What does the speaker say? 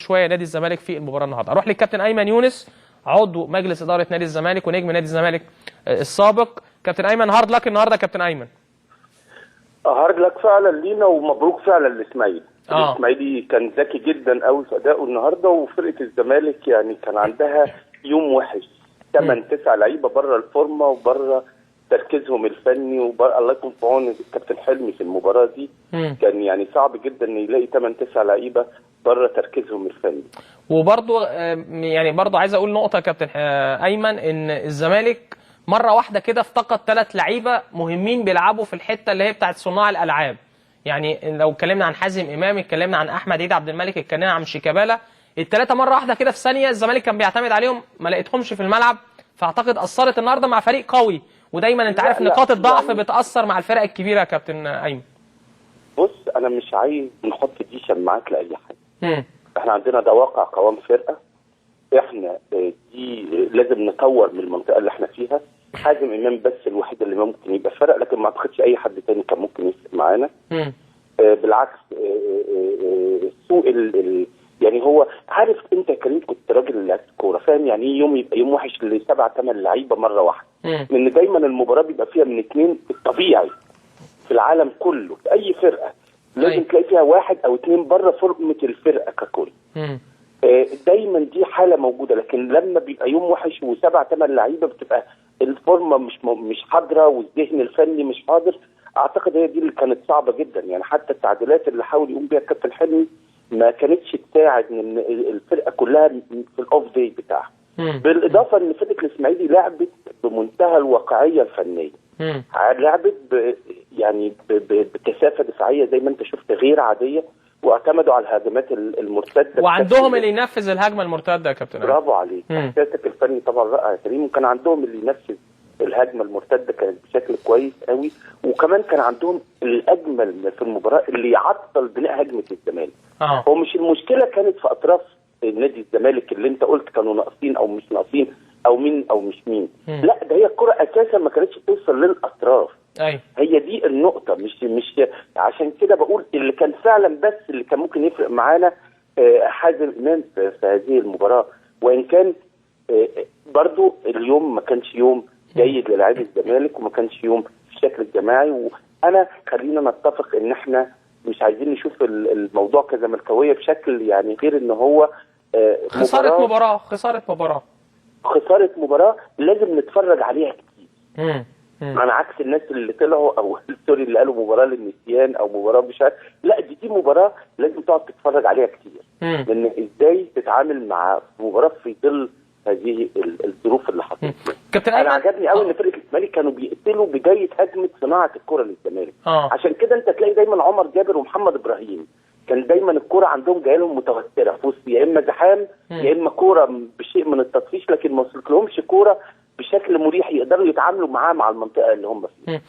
شويه نادي الزمالك في المباراه النهارده. اروح للكابتن ايمن يونس عضو مجلس اداره نادي الزمالك ونجم نادي الزمالك السابق. كابتن ايمن، هارد لك النهارده يا كابتن ايمن. هارد لك فعلا لينا ومبروك فعلا لاسماعيلي. الاسماعيلي كان ذكي جدا قوي في ادائه النهارده، وفرقه الزمالك يعني كان عندها يوم وحش، 8 9 لعيبه بره الفورمه وبره تركيزهم الفني، الله يكون في عون الكابتن حلمي في المباراه دي. كان يعني صعب جدا ان يلاقي 8 9 لعيبه بره تركيزهم الفني. وبرضه يعني برضه عايز اقول نقطه يا كابتن ايمن، ان الزمالك مره واحده كده افتقد 3 لعيبه مهمين بيلعبوا في الحته اللي هي بتاعت صناع الالعاب. يعني لو اتكلمنا عن حازم امام، اتكلمنا عن احمد عيد عبد الملك، اتكلمنا عن شيكابالا، ال3 مره واحده كده في ثانيه الزمالك كان بيعتمد عليهم، ما لقيتهمش في الملعب. فاعتقد اثرت النهارده مع فريق قوي، ودايما انت عارف نقاط الضعف يعني بتاثر مع الفرق الكبيره يا كابتن ايمن. بص، انا مش عايز نحط ديشن معاك لاي حاجه. احنا عندنا ده واقع قوام فرقه، احنا دي لازم نطور من المنطقه اللي احنا فيها. حازم امام بس الوحيد اللي ممكن يبقى فرق، لكن ما اعتقدش اي حد تاني كان ممكن يفرق معانا. بالعكس، سوء يعني هو عارف، انت يا كريم كنت راجل لعبت كوره، فاهم يعني ايه يوم يبقى يوم وحش ل7 8 لعيبه مره واحده. لان دايما المباراه بيبقى فيها من 2 الطبيعي في العالم كله في اي فرقه لازم تلاقي فيها 1 أو 2 بره فورمه الفرقه ككل. دايما دي حاله موجوده، لكن لما بيبقى يوم وحش و7 8 لعيبه بتبقى الفورمه مش حاضره والذهن الفني مش حاضر. اعتقد هي دي اللي كانت صعبه جدا. يعني حتى التعديلات اللي حاول يقوم بيها الكابتن حلمي ما كانتش تساعد ان الفرقه كلها في الاوف داي بتاعها. بالاضافه ان فرقه الاسماعيلي لعبت بمنتهى الواقعيه الفنيه. لعبت يعني بكثافه دفاعيه زي ما انت شفت غير عاديه، واعتمدوا على الهجمات المرتده، وعندهم اللي ينفذ الهجمه المرتده يا كابتن. برافو عليك، احساسك الفني طبعا رائع يا كريم. وكان عندهم اللي ينفذ الهجمه المرتده كانت بشكل كويس قوي، وكمان كان عندهم الاجمل في المباراه اللي يعطل بناء هجمه الزمالك. هو مش المشكله كانت في اطراف نادي الزمالك اللي انت قلت كانوا ناقصين او مش ناقصين او مين او مش مين. لا، ده هي الكره اساسا ما كانتش توصل للاطراف. هي دي النقطه. مش عشان كده بقول اللي كان فعلا بس اللي كان ممكن يفرق معانا حازم امام في هذه المباراه. وان كان برضو اليوم ما كانش يوم جيد للاعبي الزمالك، وما كانش يوم في الشكل الجماعي. وانا خلينا نتفق ان احنا مش عايزين نشوف الموضوع كزملكاويه بشكل يعني غير ان هو خساره مباراه لازم نتفرج عليها كتير. على عكس الناس اللي طلعوا او سوري اللي قالوا مباراه للنسيان او مباراه مش عارف. لا، دي مباراه لازم تقعد تتفرج عليها كتير. لان ازاي تتعامل مع مباراه في ظل هذه الظروف اللي حصلت. كابتن ايمن، انا عجبني قوي ان فرقه الاسماعيلي كانوا بيقتلوا بدايه هجمه صناعه الكره للزمالك. عشان كده انت تلاقي دايما عمر جابر ومحمد ابراهيم كان دايما الكره عندهم جايه لهم متوتره في وسط يا اما زحام يا اما كوره بشيء من التطفيش، لكن ما وصلت لهمش كوره بشكل مريح يقدروا يتعاملوا معاه مع المنطقه اللي هم فيها.